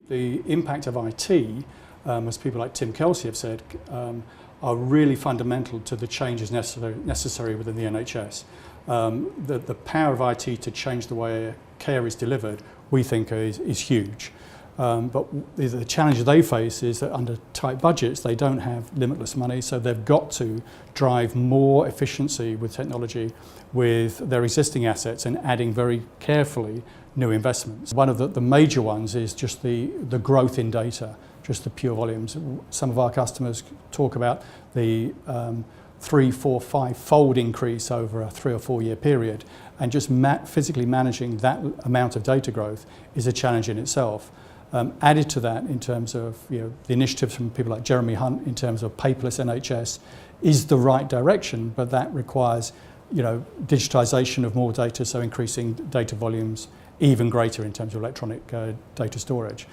The impact of IT, as people like Tim Kelsey have said, are really fundamental to the changes necessary within the NHS. The power of IT to change the way care is delivered, we think, is huge. But the challenge they face is that under tight budgets, they don't have limitless money, so they've got to drive more efficiency with technology with their existing assets and adding very carefully new investments. One of the major ones is just the growth in data, just the pure volumes. Some of our customers talk about the 3, 4, 5-fold increase over a 3 or 4 year period, and just physically managing that amount of data growth is a challenge in itself. Added to that, in terms of the initiatives from people like Jeremy Hunt in terms of paperless NHS is the right direction, but that requires digitisation of more data, so increasing data volumes even greater in terms of electronic data storage.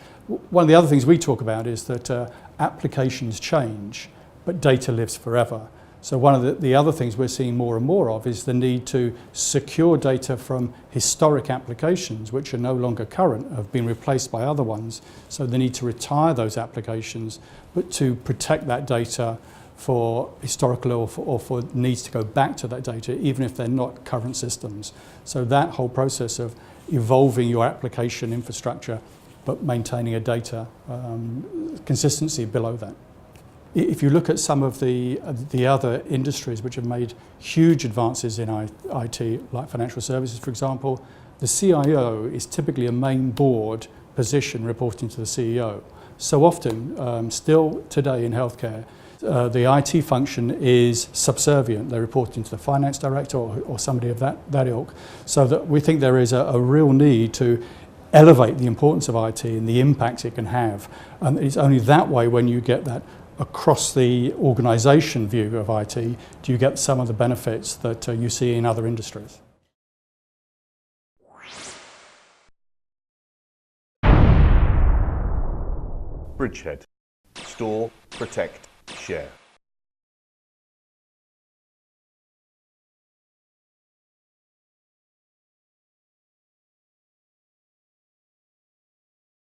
One of the other things we talk about is that applications change, but data lives forever. So one of the other things we're seeing more and more of is the need to secure data from historic applications which are no longer current, have been replaced by other ones. So the need to retire those applications, but to protect that data for historical or for needs to go back to that data, even if they're not current systems. So that whole process of evolving your application infrastructure, but maintaining a data consistency below that. If you look at some of the other industries which have made huge advances in IT, like financial services, for example, the CIO is typically a main board position reporting to the CEO. So often, still today in healthcare, the IT function is subservient. They're reporting to the finance director or somebody of that ilk. So that we think there is a real need to elevate the importance of IT and the impact it can have. And it's only that way, when you get that across the organisation view of IT, do you get some of the benefits that you see in other industries. BridgeHead. Store, protect, share.